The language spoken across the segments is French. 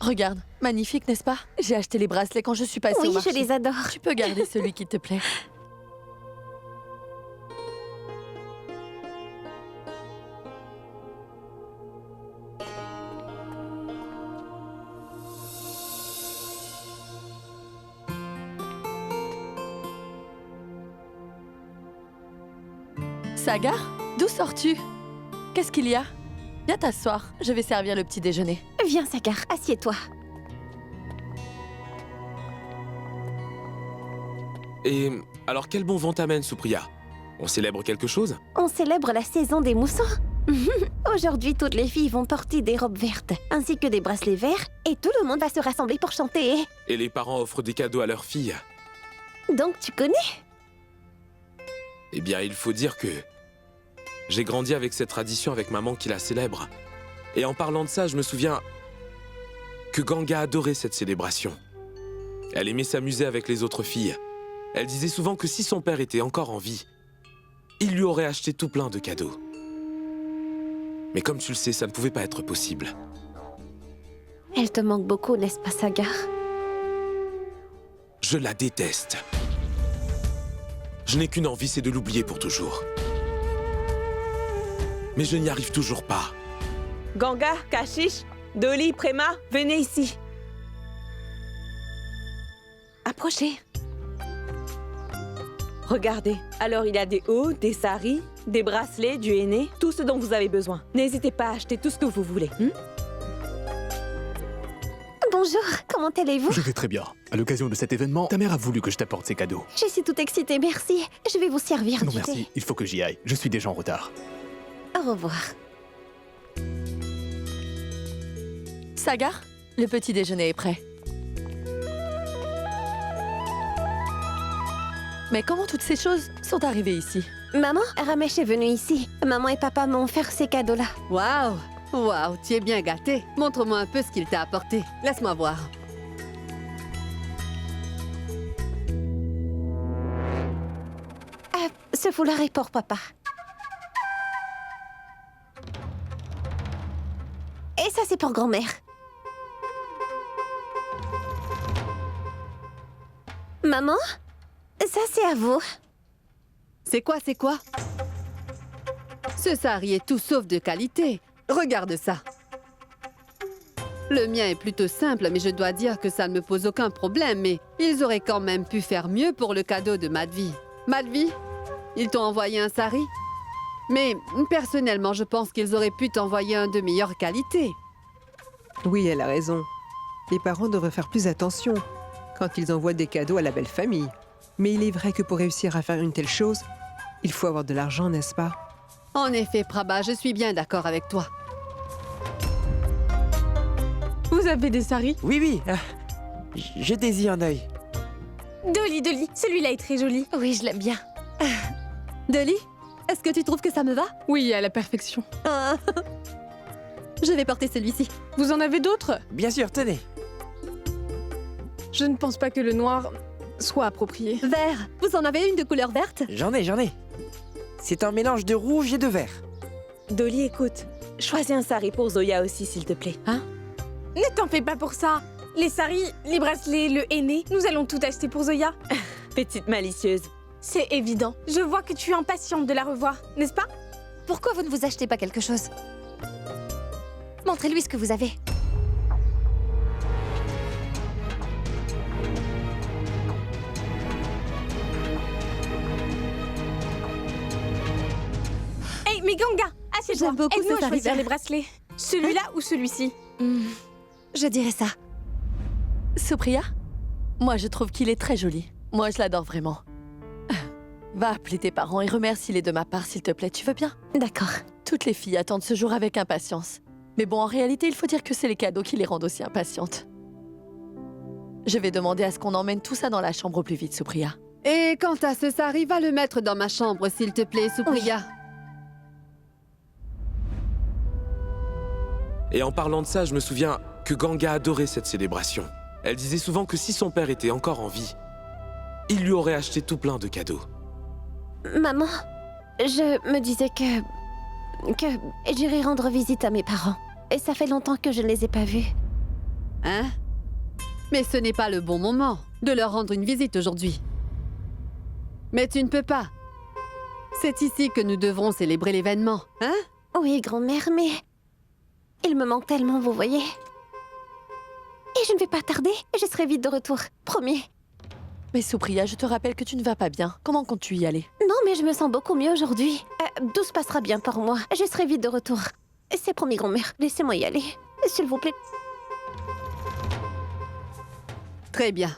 Regarde, magnifique, n'est-ce pas? J'ai acheté les bracelets quand je suis passée au Oui, marché. je les adore. Tu peux garder celui qui te plaît. Sagar, d'où sors-tu? Qu'est-ce qu'il y a? Viens t'asseoir, je vais servir le petit déjeuner. Viens, Sagar, assieds-toi. Et alors quel bon vent t'amène, Supriya? On célèbre quelque chose? On célèbre la saison des moussons. Aujourd'hui, toutes les filles vont porter des robes vertes, ainsi que des bracelets verts, et tout le monde va se rassembler pour chanter. Et les parents offrent des cadeaux à leurs filles. Donc, tu connais? Eh bien, il faut dire que j'ai grandi avec cette tradition avec maman qui la célèbre. Et en parlant de ça, je me souviens que Ganga adorait cette célébration. Elle aimait s'amuser avec les autres filles. Elle disait souvent que si son père était encore en vie, il lui aurait acheté tout plein de cadeaux. Mais comme tu le sais, ça ne pouvait pas être possible. Elle te manque beaucoup, n'est-ce pas, Sagar? Je la déteste. Je n'ai qu'une envie, c'est de l'oublier pour toujours. Mais je n'y arrive toujours pas. Ganga, Kashish, Dolly, Prema, venez ici. Approchez. Regardez, alors il y a des hauts, des saris, des bracelets, du henné, tout ce dont vous avez besoin. N'hésitez pas à acheter tout ce que vous voulez. Bonjour, comment allez-vous? Je vais très bien. À l'occasion de cet événement, ta mère a voulu que je t'apporte ces cadeaux. Je suis toute excitée, merci. Je vais vous servir Non du merci, thé. il faut que j'y aille. Je suis déjà en retard. Au revoir. Sagar, le petit déjeuner est prêt. Mais comment toutes ces choses sont arrivées ici? Maman, Ramesh est venu ici. Maman et papa m'ont offert ces cadeaux-là. Waouh! Waouh, tu es bien gâté. Montre-moi un peu ce qu'il t'a apporté. Laisse-moi voir. Ce foulard est pour papa. Et ça, c'est pour grand-mère. Maman, ça, c'est à vous. C'est quoi, c'est quoi? Ce sari est tout sauf de qualité. Regarde ça. Le mien est plutôt simple, mais je dois dire que ça ne me pose aucun problème. Mais ils auraient quand même pu faire mieux pour le cadeau de Madhvi. Madhvi, ils t'ont envoyé un sari? Mais personnellement, je pense qu'ils auraient pu t'envoyer un de meilleure qualité. Oui, elle a raison. Les parents devraient faire plus attention quand ils envoient des cadeaux à la belle famille. Mais il est vrai que pour réussir à faire une telle chose, il faut avoir de l'argent, n'est-ce pas? En effet, Prabha, je suis bien d'accord avec toi. Vous avez des saris? Oui, oui. Jetez-y un œil. Dolly, celui-là est très joli. Oui, je l'aime bien. Dolly, est-ce que tu trouves que ça me va? Oui, à la perfection. Je vais porter celui-ci. Vous en avez d'autres? Bien sûr, tenez. Je ne pense pas que le noir soit approprié. Vert, vous en avez une de couleur verte? J'en ai. C'est un mélange de rouge et de vert. Dolly, écoute, choisis un sari pour Zoya aussi, s'il te plaît. Hein? Ne t'en fais pas pour ça. Les saris, les bracelets, le henné, nous allons tout acheter pour Zoya. Petite malicieuse. C'est évident. Je vois que tu es impatiente de la revoir, n'est-ce pas? Pourquoi vous ne vous achetez pas quelque chose? Montrez-lui ce que vous avez. Hey, mais Ganga, assieds-toi. J'aime beaucoup Aide-nous ce à sari choisir vert. les bracelets. Celui-là ou celui-ci? Je dirais ça. Supriya? Moi, je trouve qu'il est très joli. Moi, je l'adore vraiment. Va appeler tes parents et remercie-les de ma part, s'il te plaît. Tu veux bien? D'accord. Toutes les filles attendent ce jour avec impatience. Mais bon, en réalité, il faut dire que c'est les cadeaux qui les rendent aussi impatientes. Je vais demander à ce qu'on emmène tout ça dans la chambre au plus vite, Supriya. Et quant à ce sari, va le mettre dans ma chambre, s'il te plaît, Supriya. Et en parlant de ça, je me souviens que Ganga adorait cette célébration. Elle disait souvent que si son père était encore en vie, il lui aurait acheté tout plein de cadeaux. Maman, je me disais que j'irai rendre visite à mes parents. Et ça fait longtemps que je ne les ai pas vus. hein? Mais ce n'est pas le bon moment de leur rendre une visite aujourd'hui. Mais tu ne peux pas. C'est ici que nous devrons célébrer l'événement, hein? Oui, grand-mère, mais... Il me manque tellement, vous voyez. Et je ne vais pas tarder, je serai vite de retour, promis. Mais Supriya, je te rappelle que tu ne vas pas bien. Comment comptes-tu y aller? Non, mais je me sens beaucoup mieux aujourd'hui. Tout se passera bien pour moi, je serai vite de retour. C'est promis, grand-mère, laissez-moi y aller, s'il vous plaît. Très bien.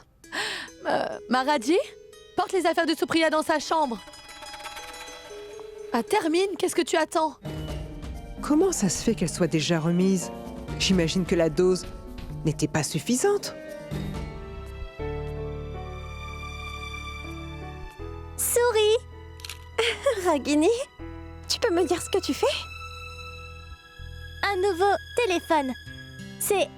Maharaji, porte les affaires de Supriya dans sa chambre. Ah, termine, qu'est-ce que tu attends? Comment ça se fait qu'elle soit déjà remise? J'imagine que la dose n'était pas suffisante. Souris. Ragini, tu peux me dire ce que tu fais? Un nouveau téléphone. C'est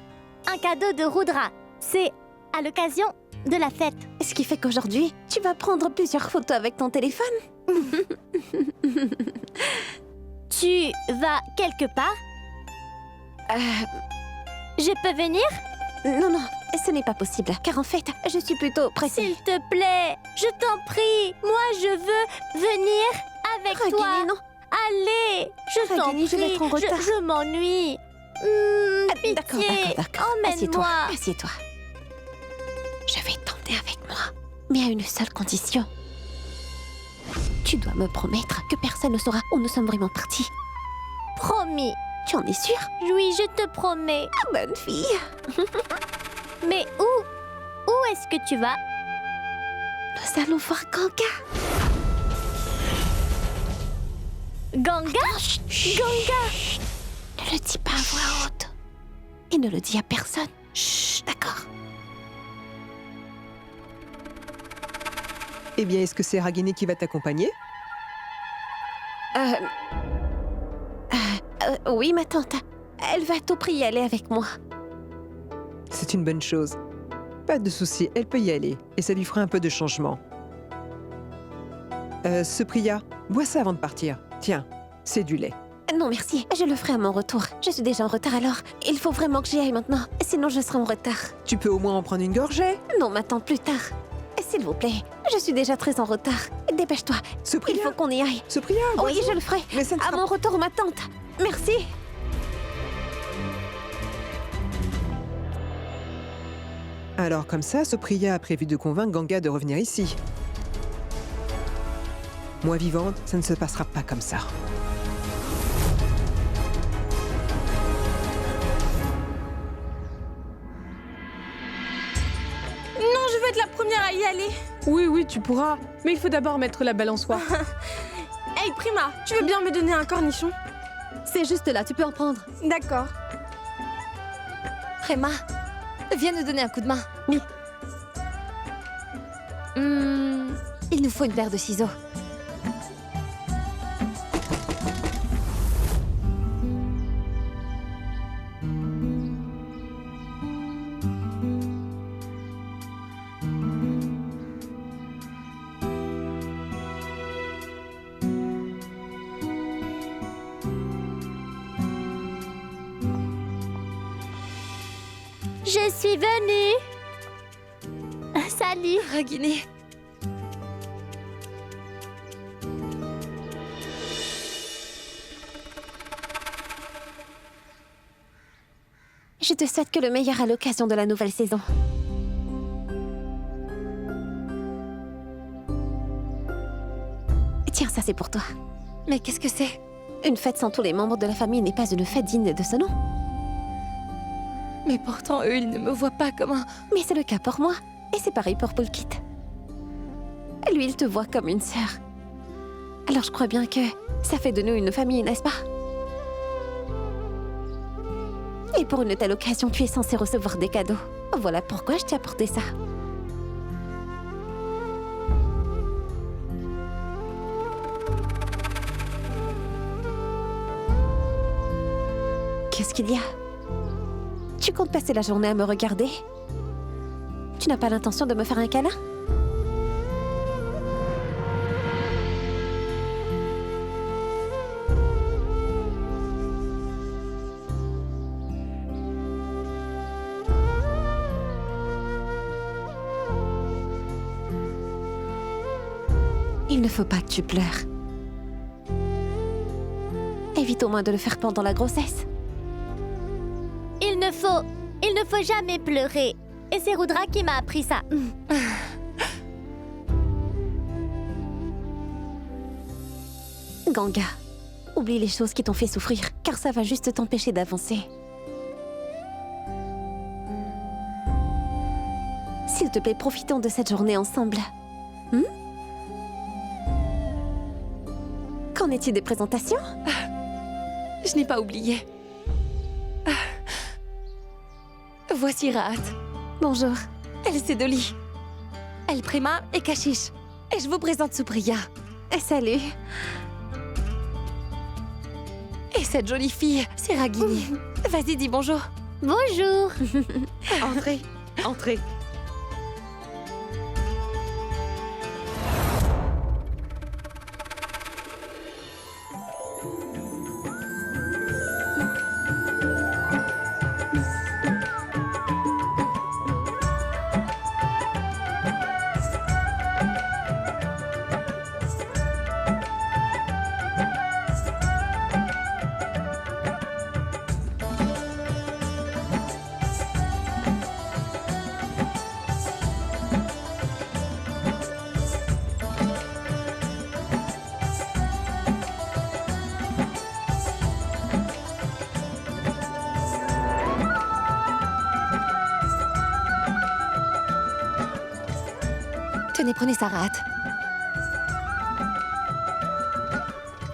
un cadeau de Rudra. C'est à l'occasion de la fête. Ce qui fait qu'aujourd'hui, tu vas prendre plusieurs photos avec ton téléphone? Tu vas quelque part? Je peux venir? Non, non, ce n'est pas possible, car en fait, je suis plutôt pressée. S'il te plaît, je t'en prie. Moi, je veux venir avec Ragini, toi. non. Allez, je t'en Ragini, prie. je vais être en retard. Je m'ennuie. Pitié, D'accord. emmène-moi. Assieds-toi. Je vais t'emmener avec moi, mais à une seule condition. Tu dois me promettre que personne ne saura où nous sommes vraiment partis. Promis. Tu en es sûre? Oui, je te promets. Bonne fille. Mais où est-ce que tu vas? Nous allons voir Ganga. Ganga? Ganga? Ne le dis pas à voix haute. Et ne le dis à personne. Chut, d'accord. Eh bien, est-ce que c'est Ragini qui va t'accompagner? Oui, ma tante. Elle va à tout prix y aller avec moi. C'est une bonne chose. Pas de souci, elle peut y aller. Et ça lui fera un peu de changement. Supriya, bois ça avant de partir. Tiens, c'est du lait. Non, merci. Je le ferai à mon retour. Je suis déjà en retard alors. Il faut vraiment que j'y aille maintenant. Sinon, je serai en retard. Tu peux au moins en prendre une gorgée? Non, ma tante, plus tard. S'il vous plaît. Je suis déjà très en retard. Dépêche-toi. Supriya, Il faut qu'on y aille. Supriya, Oui, je le ferai. Mais ça ne À sera mon retour, ma tante. Merci. Alors comme ça, Supriya a prévu de convaincre Ganga de revenir ici. Moi vivante, ça ne se passera pas comme ça. Non, je veux être la première à y aller. Oui, tu pourras. Mais il faut d'abord mettre la balançoire. Hey, Prima, tu veux bien me donner un cornichon? C'est juste là, tu peux en prendre. D'accord. Prima, viens nous donner un coup de main. Oui. Il nous faut une paire de ciseaux. Je suis venue. Salut. Ragini. Je te souhaite que le meilleur à l'occasion de la nouvelle saison. Tiens, ça c'est pour toi. Mais qu'est-ce que c'est? Une fête sans tous les membres de la famille n'est pas une fête digne de ce nom. Mais pourtant, eux, ils ne me voient pas comme un... Mais c'est le cas pour moi. Et c'est pareil pour Pulkit. Lui, il te voit comme une sœur. Alors je crois bien que ça fait de nous une famille, n'est-ce pas? Et pour une telle occasion, tu es censé recevoir des cadeaux. Voilà pourquoi je t'ai apporté ça. Qu'est-ce qu'il y a? Tu comptes passer la journée à me regarder? Tu n'as pas l'intention de me faire un câlin? Il ne faut pas que tu pleures. Évite au moins de le faire pendant la grossesse. Il ne faut jamais pleurer. Et c'est Rudra qui m'a appris ça. Ganga, oublie les choses qui t'ont fait souffrir, car ça va juste t'empêcher d'avancer. S'il te plaît, profitons de cette journée ensemble. Qu'en est-il des présentations? Je n'ai pas oublié. Voici Rahat. Bonjour. Elle, c'est Dolly. Elle, Prema et Kashish. Et je vous présente Supriya. Salut. Et cette jolie fille, c'est Ragini. Vas-y, dis bonjour. Bonjour. Entrez, entrez. Tenez, prenez ça, Rahat.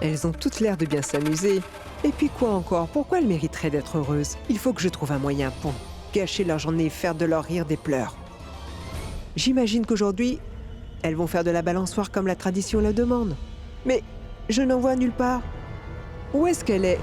Elles ont toutes l'air de bien s'amuser. Et puis quoi encore? Pourquoi elles mériteraient d'être heureuses? Il faut que je trouve un moyen pour gâcher leur journée et faire de leur rire des pleurs. J'imagine qu'aujourd'hui, elles vont faire de la balançoire comme la tradition le demande. Mais je n'en vois nulle part. Où est-ce qu'elle est?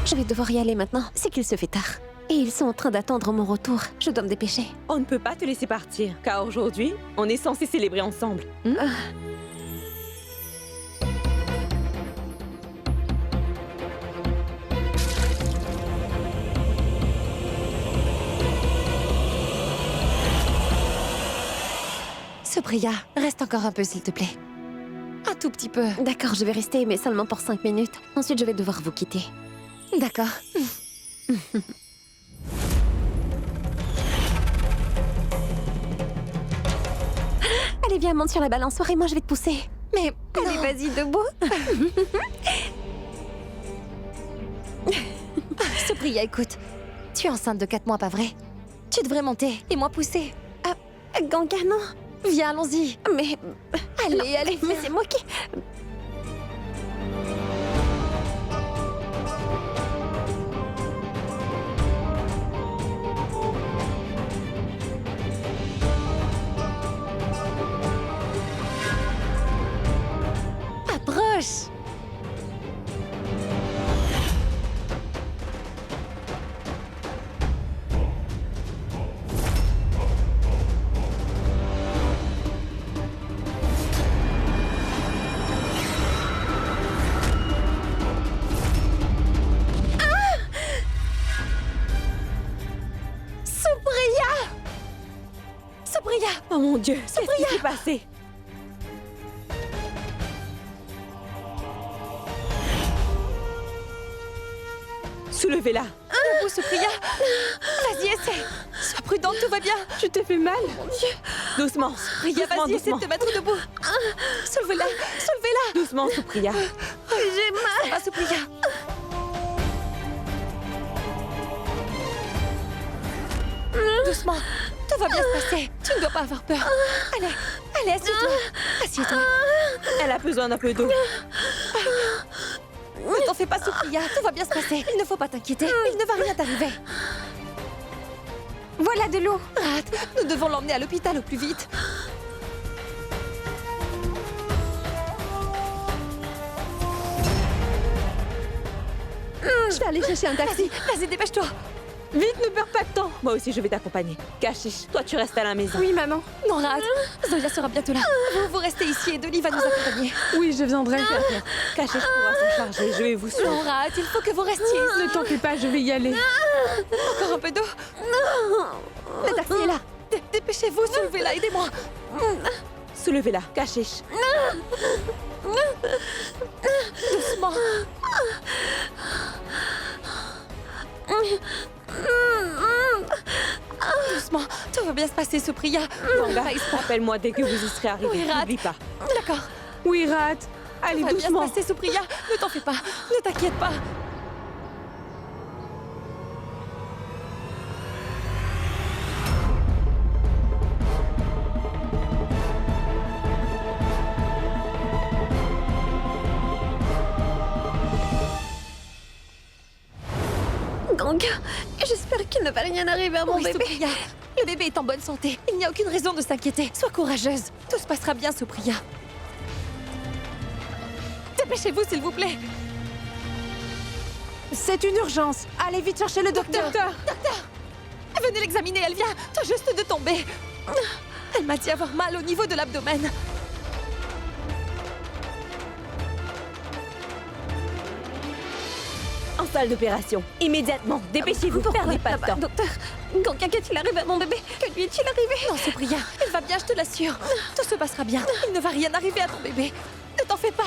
Je vais devoir y aller maintenant. C'est qu'il se fait tard. Et ils sont en train d'attendre mon retour. Je dois me dépêcher. On ne peut pas te laisser partir, car aujourd'hui, on est censé célébrer ensemble. Supriya, reste encore un peu, s'il te plaît. Un tout petit peu. D'accord, je vais rester, mais seulement pour 5 minutes. Ensuite, je vais devoir vous quitter. D'accord. Allez, viens, monte sur la balançoire et moi, je vais te pousser. Mais allez, vas-y, debout. Supriya, écoute. Tu es enceinte de 4 mois, pas vrai? Tu devrais monter et moi pousser. Ganga, non. Viens, allons-y. Mais... Allez, allez, mais c'est moi qui... Approche. Supriya! Oh mon Dieu, qu'est-ce qui s'est passé? Soulevez-la. Debout, Supriya. Vas-y, essaie. Sois prudente, tout va bien. Tu t'es fait mal? Doucement. Supriya, Doucement, vas-y, essaie de doucement. te mettre debout. Soulevez-la, soulevez-la. Doucement, Supriya. J'ai mal. Ça va, Supriya. Doucement. Tout va bien se passer. Tu ne dois pas avoir peur. Allez, allez, assieds-toi. Assieds-toi. Elle a besoin d'un peu d'eau. Ne t'en fais pas, Supriya. Tout va bien se passer. Il ne faut pas t'inquiéter. Il ne va rien t'arriver. Voilà de l'eau. Rat, nous devons l'emmener à l'hôpital au plus vite. Je vais aller chercher un taxi. Vas-y, dépêche-toi. Vite, ne perds pas de temps. Moi aussi, je vais t'accompagner. Cachiche, toi, tu restes à la maison. Oui, maman. Non, Rat, Zoya sera bientôt là. Vous restez ici et Dolly va nous accompagner. Oui, je viendrai. Cachiche pourra s'en charger. Je vais vous suivre. Non, Rat, il faut que vous restiez. Ne t'en fais pas, je vais y aller. Encore un peu d'eau. Le taxi est là. Dépêchez-vous, soulevez-la, aidez-moi. Soulevez-la. Cachiche. Doucement. Doucement, tout va bien se passer, Supriya. Ganga, appelle-moi dès que vous y serez arrivé. Oui, Rat. N'oublie pas. D'accord. Oui, Rat. Allez, Tout va bien doucement. se passer, Supriya. Ne t'en fais pas. Ne t'inquiète pas. Ganga, j'espère qu'il ne va rien arriver à mon Oui, bébé. Supriya. Le bébé est en bonne santé. Il n'y a aucune raison de s'inquiéter. Sois courageuse. Tout se passera bien, Supriya. Dépêchez-vous, s'il vous plaît. C'est une urgence. Allez vite chercher le docteur. Venez l'examiner, elle vient tout juste de tomber. Elle m'a dit avoir mal au niveau de l'abdomen. En salle d'opération. Immédiatement. Dépêchez-vous. Perdez pas de temps. Docteur, Ganga, qu'est-il arrivé à mon bébé? Que lui est-il arrivé? Non, Supriya, il va bien, je te l'assure. Tout se passera bien. Il ne va rien arriver à ton bébé. Ne t'en fais pas.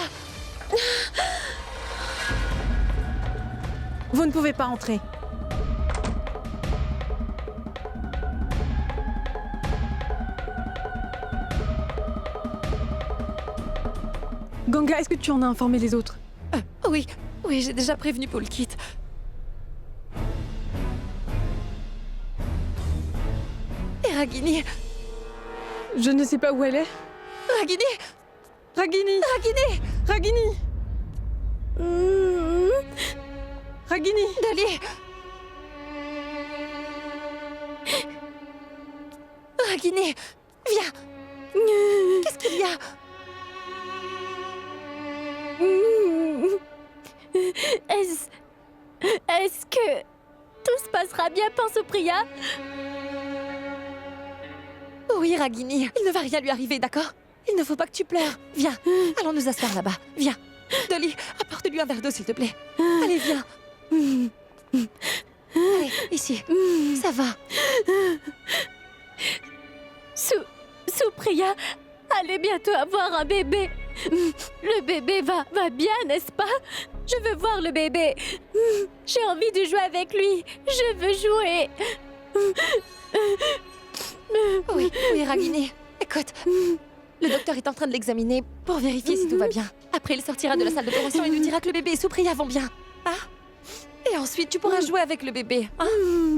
Vous ne pouvez pas entrer. Ganga, est-ce que tu en as informé les autres? Oui, j'ai déjà prévenu Polkit. Et Ragini. Je ne sais pas où elle est. Ragini. Ragini! Ragini! Ragini! Dolly. Ragini, viens. Qu'est-ce qu'il y a? Est-ce que tout se passera bien, pense Supriya? Oui, Ragini, il ne va rien lui arriver, d'accord? Il ne faut pas que tu pleures. Viens, allons nous asseoir là-bas. Viens. Dolly, apporte-lui un verre d'eau, s'il te plaît. Allez, viens. Allez, ici. Ça va. Supriya allez bientôt avoir un bébé. Le bébé va bien, n'est-ce pas? Je veux voir le bébé. J'ai envie de jouer avec lui. Je veux jouer. Oui, Ragini. Écoute, le docteur est en train de l'examiner pour vérifier si tout va bien. Après, il sortira de la salle d'opération et nous dira que le bébé et Supriya vont bien. Hein? Et ensuite, tu pourras jouer avec le bébé. Hein?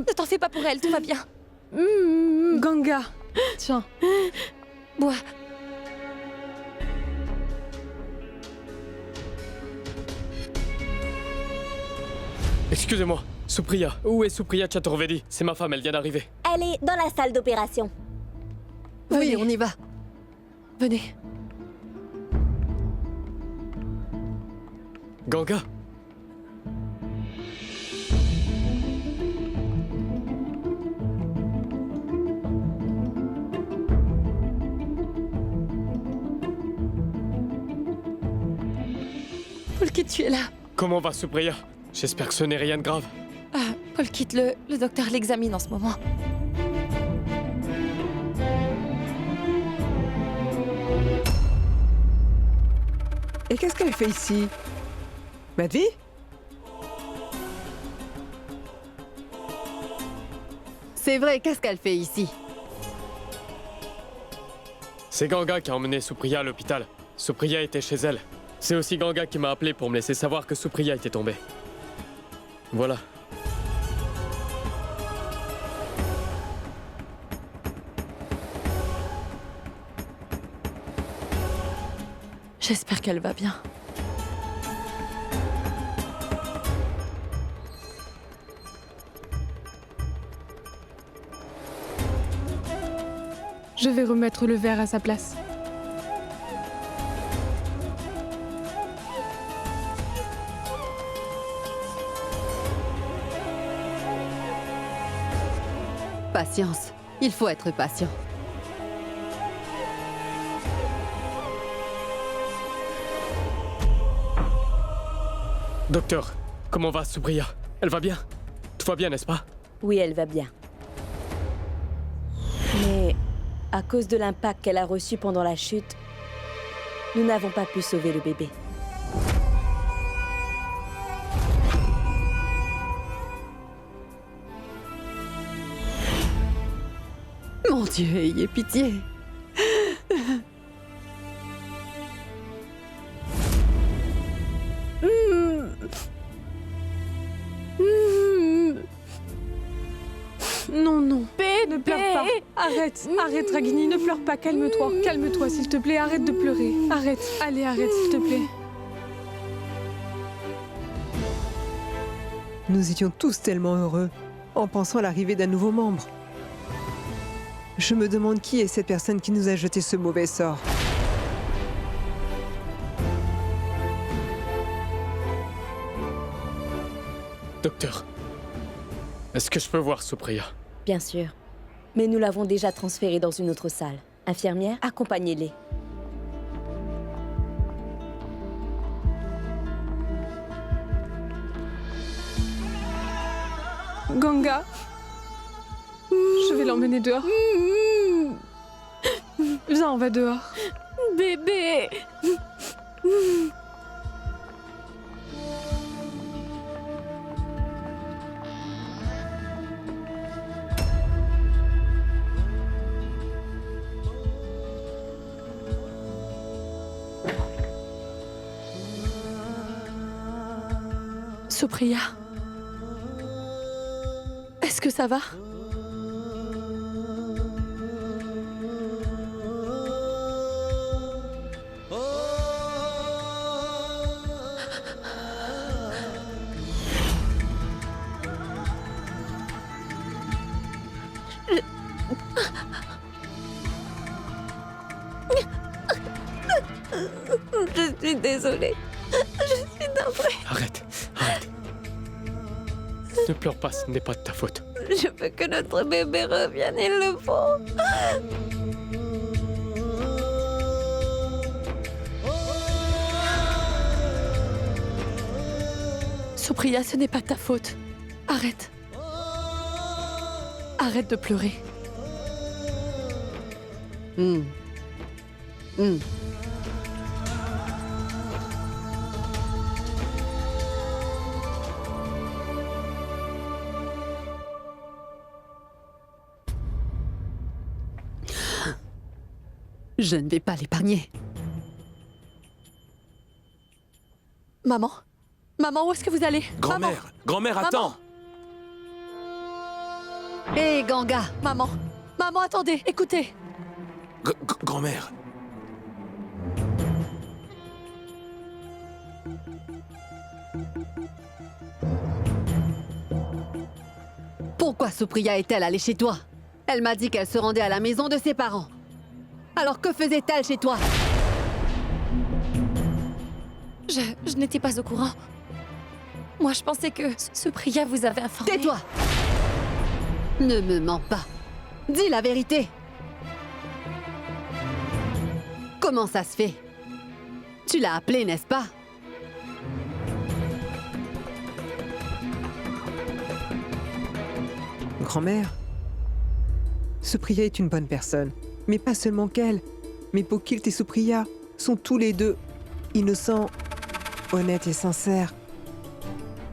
Ne t'en fais pas pour elle, tout va bien. Ganga, tiens. Bois. Excusez-moi, Supriya. Où est Supriya Chaturvedi? C'est ma femme, elle vient d'arriver. Elle est dans la salle d'opération. Oui, on y va. Venez. Ganga? Polkit, tu es là. Comment va Supriya? J'espère que ce n'est rien de grave. Polkit, le docteur l'examine en ce moment. Et qu'est-ce qu'elle fait ici? Madhvi? C'est vrai, qu'est-ce qu'elle fait ici? C'est Ganga qui a emmené Supriya à l'hôpital. Supriya était chez elle. C'est aussi Ganga qui m'a appelé pour me laisser savoir que Supriya était tombée. Voilà. J'espère qu'elle va bien. Je vais remettre le verre à sa place. Patience. Il faut être patient. Docteur, comment va Supriya? Elle va bien? Tout va bien, n'est-ce pas? Oui, elle va bien. Mais à cause de l'impact qu'elle a reçu pendant la chute, nous n'avons pas pu sauver le bébé. Mon Dieu, ayez pitié. Non, non. Ne pleure pas. Arrête, arrête, Ragini, ne pleure pas. Calme-toi. Calme-toi, s'il te plaît. Arrête de pleurer. Arrête. Allez, arrête, s'il te plaît. Nous étions tous tellement heureux en pensant à l'arrivée d'un nouveau membre. Je me demande qui est cette personne qui nous a jeté ce mauvais sort. Docteur, est-ce que je peux voir Supriya? Bien sûr. Mais nous l'avons déjà transférée dans une autre salle. Infirmière, accompagnez-les. Ganga. Je vais l'emmener dehors. Viens, on va dehors. Bébé. Supriya. Est-ce que ça va? Je suis désolée. Je suis navrée. Arrête, arrête. Ne pleure pas, ce n'est pas de ta faute. Je veux que notre bébé revienne, il le faut. Supriya, ce n'est pas ta faute. Arrête. Arrête de pleurer. Je ne vais pas l'épargner. Maman? Maman, où est-ce que vous allez? Grand-mère! Grand-mère, attends! Hé, Ganga! Maman! Maman, attendez, écoutez! Grand-mère! Pourquoi Supriya est-elle allée chez toi? Elle m'a dit qu'elle se rendait à la maison de ses parents. Alors que faisait-elle chez toi? Je n'étais pas au courant. Moi, je pensais que Supriya vous avait informé. Tais-toi! Ne me mens pas. Dis la vérité. Comment ça se fait? Tu l'as appelée, n'est-ce pas? Grand-mère, Supriya est une bonne personne. Mais pas seulement qu'elle. Mais Pokilt et Supriya sont tous les deux innocents, honnêtes et sincères.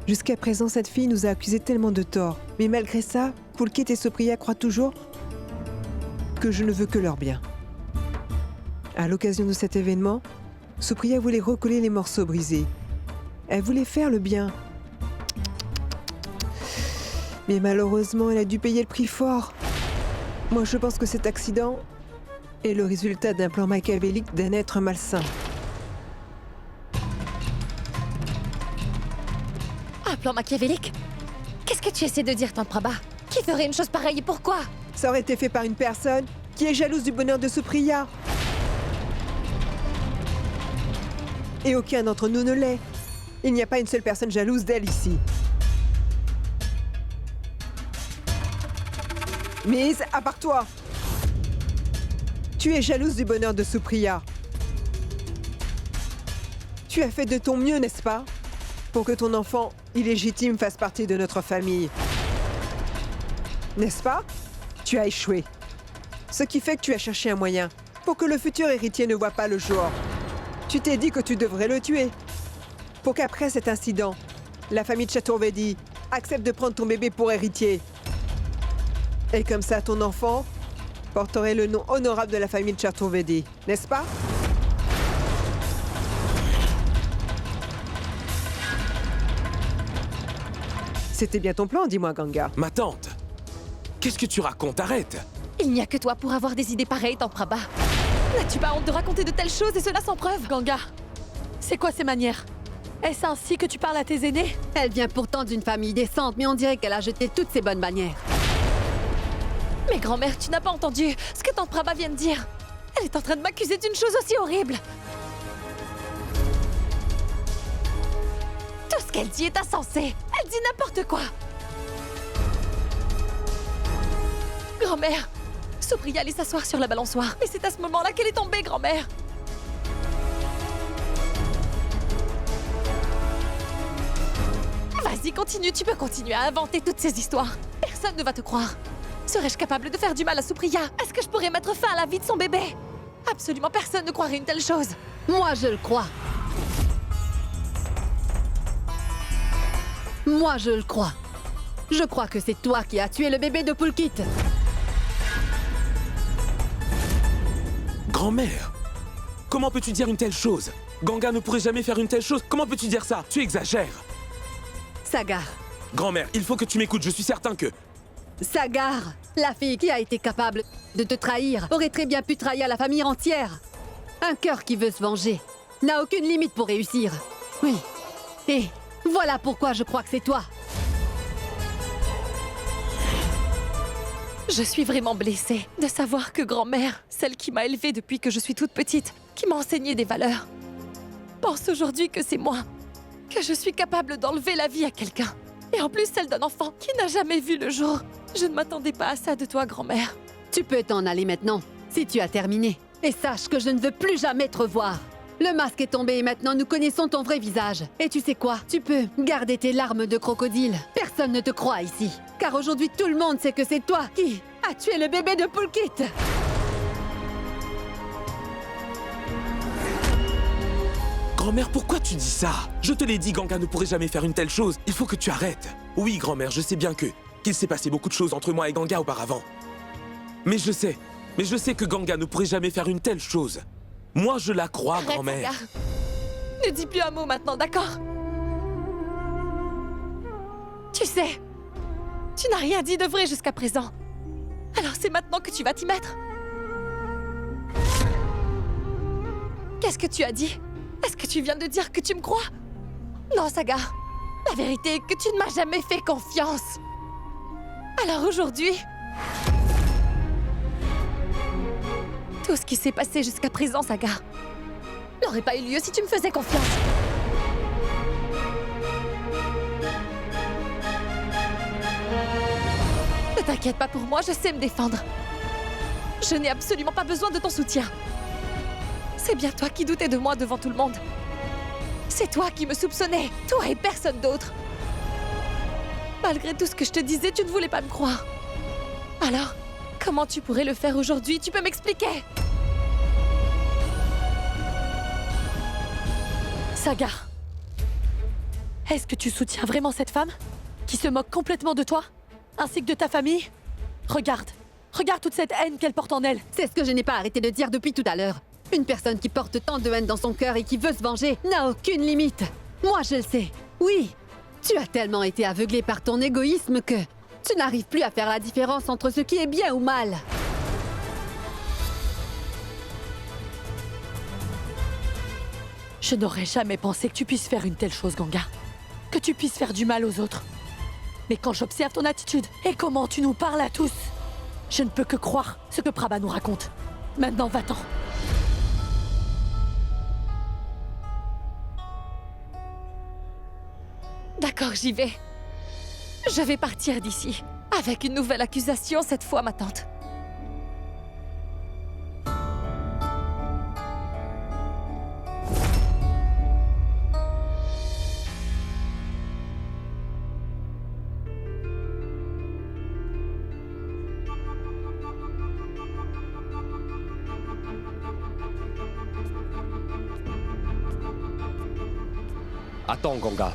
Jusqu'à présent, cette fille nous a accusés tellement de torts. Mais malgré ça, Pulkit et Supriya croient toujours que je ne veux que leur bien. À l'occasion de cet événement, Supriya voulait recoller les morceaux brisés. Elle voulait faire le bien. Mais malheureusement, elle a dû payer le prix fort. Moi, je pense que cet accident est le résultat d'un plan machiavélique d'un être malsain. Un plan machiavélique? Qu'est-ce que tu essaies de dire, Tante Prabha? Qui ferait une chose pareille et pourquoi? Ça aurait été fait par une personne qui est jalouse du bonheur de Supriya. Et aucun d'entre nous ne l'est. Il n'y a pas une seule personne jalouse d'elle ici. Miss, à part toi. Tu es jalouse du bonheur de Supriya. Tu as fait de ton mieux, n'est-ce pas? Pour que ton enfant illégitime fasse partie de notre famille. N'est-ce pas? Tu as échoué. Ce qui fait que tu as cherché un moyen pour que le futur héritier ne voie pas le jour. Tu t'es dit que tu devrais le tuer. Pour qu'après cet incident, la famille de Chaturvedi accepte de prendre ton bébé pour héritier. Et comme ça, ton enfant porterait le nom honorable de la famille de Chaturvedi, n'est-ce pas? C'était bien ton plan, dis-moi, Ganga. Ma tante, qu'est-ce que tu racontes? Arrête! Il n'y a que toi pour avoir des idées pareilles, Tamprabha. N'as-tu pas honte de raconter de telles choses et cela sans preuve? Ganga, c'est quoi ces manières? Est-ce ainsi que tu parles à tes aînés? Elle vient pourtant d'une famille décente, mais on dirait qu'elle a jeté toutes ses bonnes manières. Mais grand-mère, tu n'as pas entendu ce que Tamprabha vient de dire. Elle est en train de m'accuser d'une chose aussi horrible. Tout ce qu'elle dit est insensé. Elle dit n'importe quoi. Grand-mère, Supriya allait s'asseoir sur la balançoire. Et c'est à ce moment-là qu'elle est tombée, grand-mère. Vas-y, continue, tu peux continuer à inventer toutes ces histoires. Personne ne va te croire. Serais-je capable de faire du mal à Supriya? Est-ce que je pourrais mettre fin à la vie de son bébé? Absolument personne ne croirait une telle chose. Moi, je le crois. Moi, je le crois. Je crois que c'est toi qui as tué le bébé de Pulkit. Grand-mère, comment peux-tu dire une telle chose? Ganga ne pourrait jamais faire une telle chose. Comment peux-tu dire ça? Tu exagères. Sagar. Grand-mère, il faut que tu m'écoutes. Je suis certain que... Sagar, la fille qui a été capable de te trahir aurait très bien pu trahir la famille entière. Un cœur qui veut se venger n'a aucune limite pour réussir. Oui. Et voilà pourquoi je crois que c'est toi. Je suis vraiment blessée de savoir que grand-mère, celle qui m'a élevée depuis que je suis toute petite, qui m'a enseigné des valeurs, pense aujourd'hui que c'est moi, que je suis capable d'enlever la vie à quelqu'un. Et en plus, celle d'un enfant qui n'a jamais vu le jour. Je ne m'attendais pas à ça de toi, grand-mère. Tu peux t'en aller maintenant, si tu as terminé. Et sache que je ne veux plus jamais te revoir. Le masque est tombé et maintenant nous connaissons ton vrai visage. Et tu sais quoi? Tu peux garder tes larmes de crocodile. Personne ne te croit ici. Car aujourd'hui, tout le monde sait que c'est toi qui as tué le bébé de Pulkit. Grand-mère, pourquoi tu dis ça? Je te l'ai dit, Ganga ne pourrait jamais faire une telle chose. Il faut que tu arrêtes. Oui, grand-mère, je sais bien qu'il s'est passé beaucoup de choses entre moi et Ganga auparavant. Mais je sais que Ganga ne pourrait jamais faire une telle chose. Moi, je la crois, Arrête, grand-mère. Sagar. Ne dis plus un mot maintenant, d'accord? Tu sais, tu n'as rien dit de vrai jusqu'à présent. Alors c'est maintenant que tu vas t'y mettre. Qu'est-ce que tu as dit? Est-ce que tu viens de dire que tu me crois? Non, Sagar. La vérité est que tu ne m'as jamais fait confiance. Alors aujourd'hui... Tout ce qui s'est passé jusqu'à présent, Sagar, n'aurait pas eu lieu si tu me faisais confiance. Ne t'inquiète pas pour moi, je sais me défendre. Je n'ai absolument pas besoin de ton soutien. C'est bien toi qui doutais de moi devant tout le monde. C'est toi qui me soupçonnais, toi et personne d'autre. Malgré tout ce que je te disais, tu ne voulais pas me croire. Alors, comment tu pourrais le faire aujourd'hui? Tu peux m'expliquer? Sagar, est-ce que tu soutiens vraiment cette femme qui se moque complètement de toi, ainsi que de ta famille? Regarde toute cette haine qu'elle porte en elle. C'est ce que je n'ai pas arrêté de dire depuis tout à l'heure. Une personne qui porte tant de haine dans son cœur et qui veut se venger n'a aucune limite. Moi, je le sais. Oui, tu as tellement été aveuglé par ton égoïsme que tu n'arrives plus à faire la différence entre ce qui est bien ou mal. Je n'aurais jamais pensé que tu puisses faire une telle chose, Ganga. Que tu puisses faire du mal aux autres. Mais quand j'observe ton attitude et comment tu nous parles à tous, Je ne peux que croire ce que Prabha nous raconte. Maintenant, va-t'en. D'accord, j'y vais. Je vais partir d'ici. Avec une nouvelle accusation cette fois, ma tante. Attends, Ganga.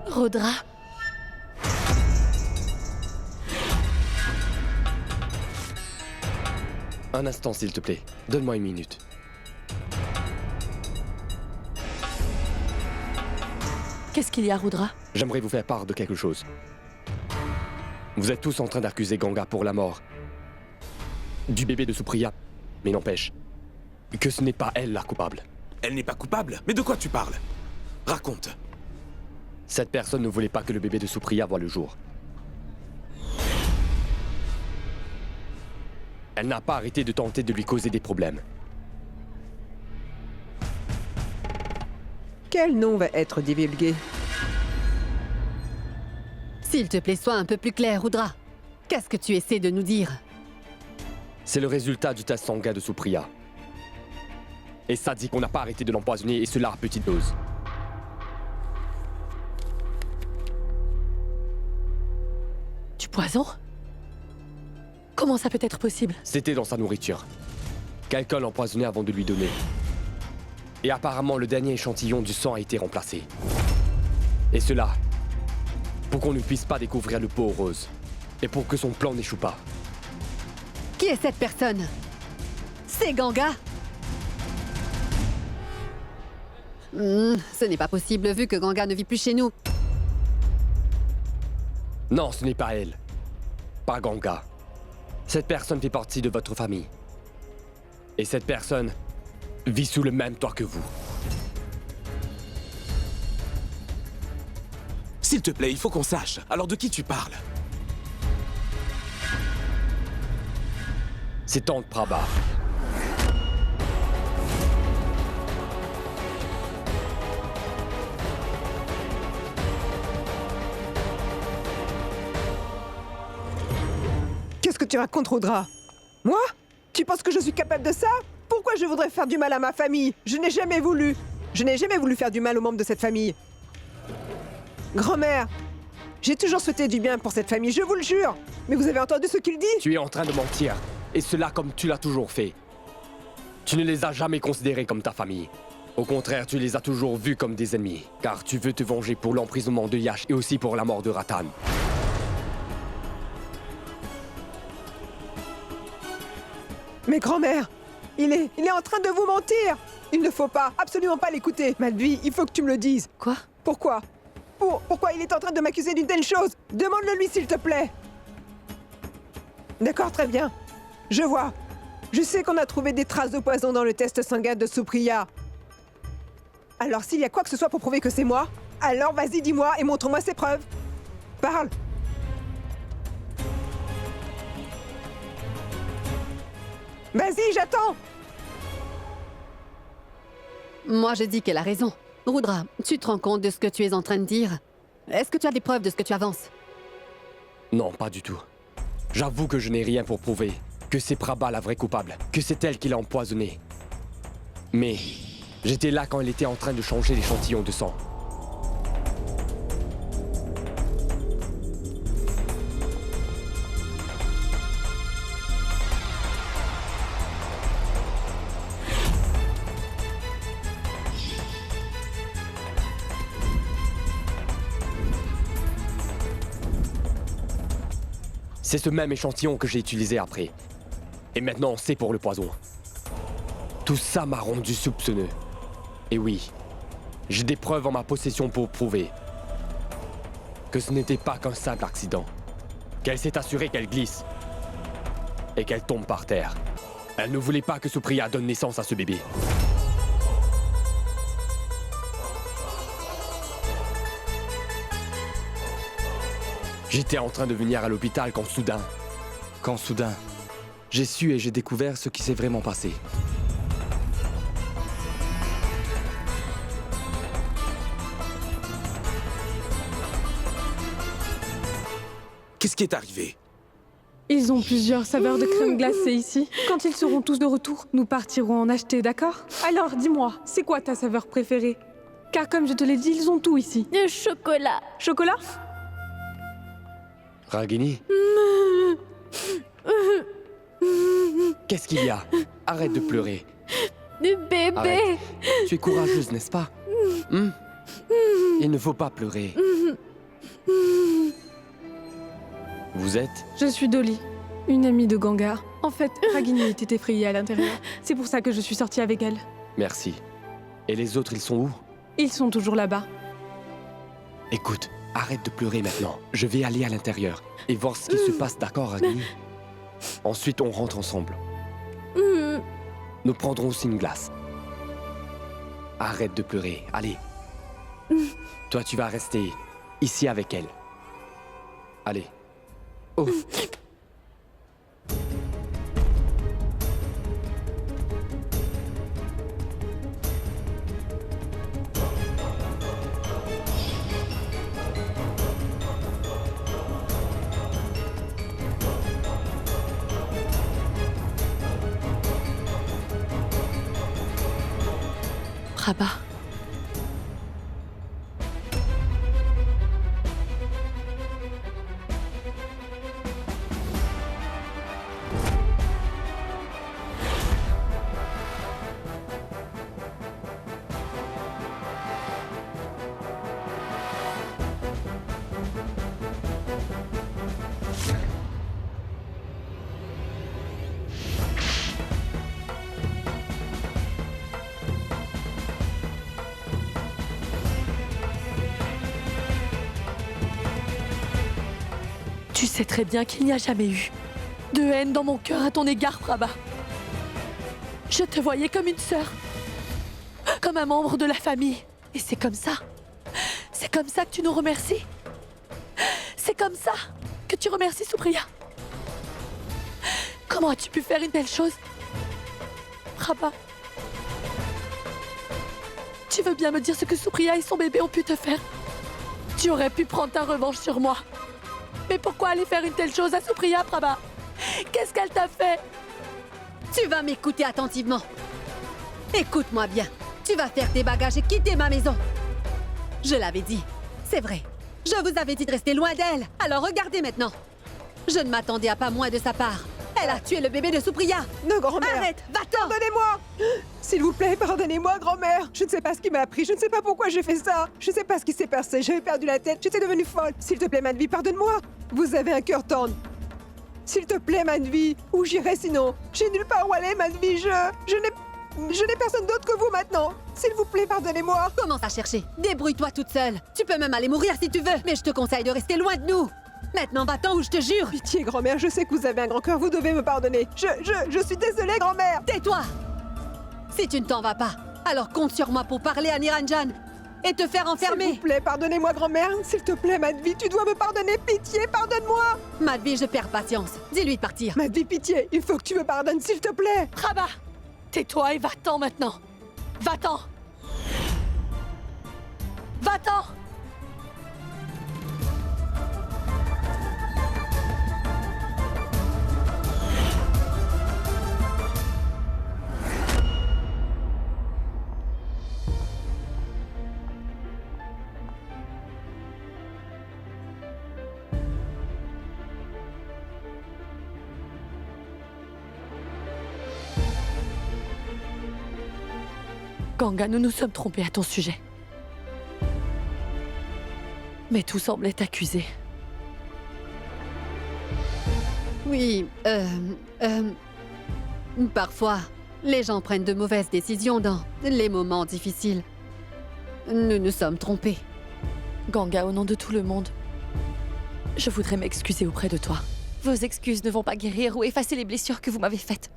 Rudra. Un instant, s'il te plaît. Donne-moi une minute. Qu'est-ce qu'il y a, Rudra? J'aimerais vous faire part de quelque chose. Vous êtes tous en train d'accuser Ganga pour la mort du bébé de Supriya. Mais n'empêche que ce n'est pas elle la coupable. Elle n'est pas coupable? Mais de quoi tu parles? Raconte. Cette personne ne voulait pas que le bébé de Supriya voie le jour. Elle n'a pas arrêté de tenter de lui causer des problèmes. Quel nom va être divulgué? S'il te plaît, sois un peu plus clair, Rudra. Qu'est-ce que tu essaies de nous dire? C'est le résultat du test sanguin de Supriya. Et ça dit qu'on n'a pas arrêté de l'empoisonner, et cela à petite dose. Du poison? Comment ça peut être possible? C'était dans sa nourriture. Quelqu'un l'a empoisonné avant de lui donner. Et apparemment, le dernier échantillon du sang a été remplacé. Et cela, pour qu'on ne puisse pas découvrir le pot rose. Et pour que son plan n'échoue pas. Qui est cette personne? C'est Ganga? Ce n'est pas possible vu que Ganga ne vit plus chez nous. Non, ce n'est pas elle. Pas Ganga. Cette personne fait partie de votre famille. Et cette personne vit sous le même toit que vous. S'il te plaît, il faut qu'on sache. Alors de qui tu parles? C'est Tante Prabha. Qu'est-ce que tu racontes, Rudra? Moi? Tu penses que je suis capable de ça? Pourquoi je voudrais faire du mal à ma famille? Je n'ai jamais voulu. Je n'ai jamais voulu faire du mal aux membres de cette famille. Grand-mère, j'ai toujours souhaité du bien pour cette famille, je vous le jure. Mais vous avez entendu ce qu'il dit? Tu es en train de mentir. Et cela comme tu l'as toujours fait. Tu ne les as jamais considérés comme ta famille. Au contraire, tu les as toujours vus comme des ennemis. Car tu veux te venger pour l'emprisonnement de Yash et aussi pour la mort de Ratan. Mais grand-mère, il est en train de vous mentir. Il ne faut pas, absolument pas l'écouter. Madvi, il faut que tu me le dises. Quoi? Pourquoi? Pourquoi il est en train de m'accuser d'une telle chose? Demande-le lui, s'il te plaît. D'accord, très bien. Je vois. Je sais qu'on a trouvé des traces de poison dans le test sanguin de Supriya. Alors s'il y a quoi que ce soit pour prouver que c'est moi, alors vas-y, dis-moi et montre-moi ces preuves. Parle. Vas-y, j'attends. Moi, je dis qu'elle a raison. Rudra, tu te rends compte de ce que tu es en train de dire? Est-ce que tu as des preuves de ce que tu avances? Non, pas du tout. J'avoue que je n'ai rien pour prouver que c'est Prabha la vraie coupable, que c'est elle qui l'a empoisonné. Mais j'étais là quand elle était en train de changer l'échantillon de sang. C'est ce même échantillon que j'ai utilisé après. Et maintenant, c'est pour le poison. Tout ça m'a rendu soupçonneux. Et oui, j'ai des preuves en ma possession pour prouver que ce n'était pas qu'un simple accident. Qu'elle s'est assurée qu'elle glisse et qu'elle tombe par terre. Elle ne voulait pas que Supriya donne naissance à ce bébé. J'étais en train de venir à l'hôpital quand soudain... J'ai su et j'ai découvert ce qui s'est vraiment passé. Qu'est-ce qui est arrivé? Ils ont plusieurs saveurs de crème glacée ici. Quand ils seront tous de retour, nous partirons en acheter, d'accord? Alors, dis-moi, c'est quoi ta saveur préférée? Car comme je te l'ai dit, ils ont tout ici. Le chocolat. Chocolat? Ragini? Qu'est-ce qu'il y a? Arrête de pleurer. Le bébé. Arrête. Tu es courageuse, n'est-ce pas? Il ne faut pas pleurer. Vous êtes? Je suis Dolly, une amie de Ganga. En fait, Ragini était effrayée à l'intérieur. C'est pour ça que je suis sortie avec elle. Merci. Et les autres, ils sont où? Ils sont toujours là-bas. Écoute, arrête de pleurer maintenant. Je vais aller à l'intérieur et voir ce qui se passe, d'accord, Ragini? Ensuite, on rentre ensemble. Nous prendrons aussi une glace. Arrête de pleurer, allez. Toi, tu vas rester ici avec elle. Allez. Oh. Prabha. Tu sais très bien qu'il n'y a jamais eu de haine dans mon cœur à ton égard, Prabha. Je te voyais comme une sœur, comme un membre de la famille. Et c'est comme ça que tu nous remercies. C'est comme ça que tu remercies Supriya. Comment as-tu pu faire une telle chose, Prabha? Tu veux bien me dire ce que Supriya et son bébé ont pu te faire? Tu aurais pu prendre ta revanche sur moi. Mais pourquoi aller faire une telle chose à Supriya, Prabha? Qu'est-ce qu'elle t'a fait? Tu vas m'écouter attentivement. Écoute-moi bien. Tu vas faire tes bagages et quitter ma maison. Je l'avais dit. C'est vrai. Je vous avais dit de rester loin d'elle. Alors regardez maintenant. Je ne m'attendais à pas moins de sa part. Elle a tué le bébé de Supriya. Non, grand-mère. Arrête, va-t'en. Pardonnez-moi. S'il vous plaît, pardonnez-moi, grand-mère. Je ne sais pas ce qui m'a appris. Je ne sais pas pourquoi j'ai fait ça. Je ne sais pas ce qui s'est passé. J'avais perdu la tête. J'étais devenue folle. S'il te plaît, Madvi, pardonne-moi. Vous avez un cœur tendre. S'il te plaît, Madvi. Où j'irai sinon? J'ai nulle part où aller, Madvi. Je n'ai personne d'autre que vous maintenant. S'il vous plaît, pardonnez-moi. Commence à chercher. Débrouille-toi toute seule. Tu peux même aller mourir si tu veux. Mais je te conseille de rester loin de nous. Maintenant, va-t'en ou je te jure. Pitié, grand-mère. Je sais que vous avez un grand cœur. Vous devez me pardonner. Je suis désolée, grand-mère. Tais-toi. Si tu ne t'en vas pas, alors compte sur moi pour parler à Niranjan et te faire enfermer. S'il vous plaît, pardonnez-moi, grand-mère. S'il te plaît, Madvi, tu dois me pardonner. Pitié, pardonne-moi. Madvi, je perds patience. Dis-lui de partir. Madvi, pitié, il faut que tu me pardonnes, s'il te plaît. Prabha, tais-toi et va-t'en maintenant. Va-t'en. Va-t'en. Ganga, nous nous sommes trompés à ton sujet. Mais tout semblait t'accuser. Oui, parfois, les gens prennent de mauvaises décisions dans les moments difficiles. Nous nous sommes trompés. Ganga, au nom de tout le monde, je voudrais m'excuser auprès de toi. Vos excuses ne vont pas guérir ou effacer les blessures que vous m'avez faites.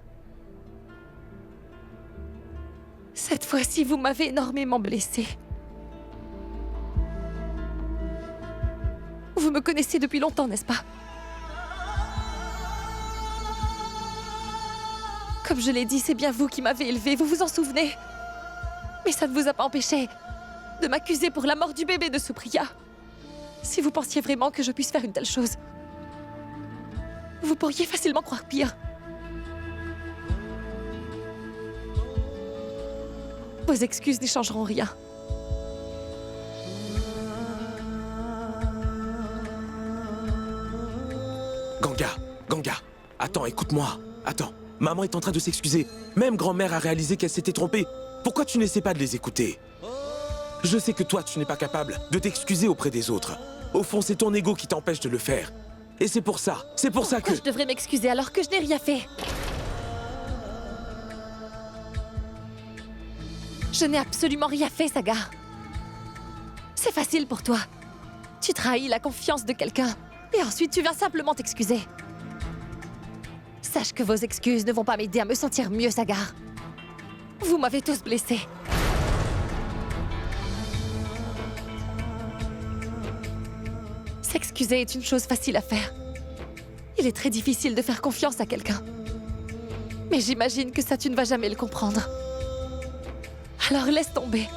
Cette fois-ci, vous m'avez énormément blessée. Vous me connaissez depuis longtemps, n'est-ce pas? Comme je l'ai dit, c'est bien vous qui m'avez élevée, vous vous en souvenez? Mais ça ne vous a pas empêché de m'accuser pour la mort du bébé de Supriya. Si vous pensiez vraiment que je puisse faire une telle chose, vous pourriez facilement croire pire. Vos excuses n'y changeront rien. Ganga, attends, écoute-moi. Attends, maman est en train de s'excuser. Même grand-mère a réalisé qu'elle s'était trompée. Pourquoi tu n'essaies pas de les écouter? Je sais que toi, tu n'es pas capable de t'excuser auprès des autres. Au fond, c'est ton ego qui t'empêche de le faire. Et c'est pour ça que... Pourquoi je devrais m'excuser alors que je n'ai rien fait? Je n'ai absolument rien fait, Sagar. C'est facile pour toi. Tu trahis la confiance de quelqu'un et ensuite tu viens simplement t'excuser. Sache que vos excuses ne vont pas m'aider à me sentir mieux, Sagar. Vous m'avez tous blessée. S'excuser est une chose facile à faire. Il est très difficile de faire confiance à quelqu'un. Mais j'imagine que ça, tu ne vas jamais le comprendre. Alors laisse tomber.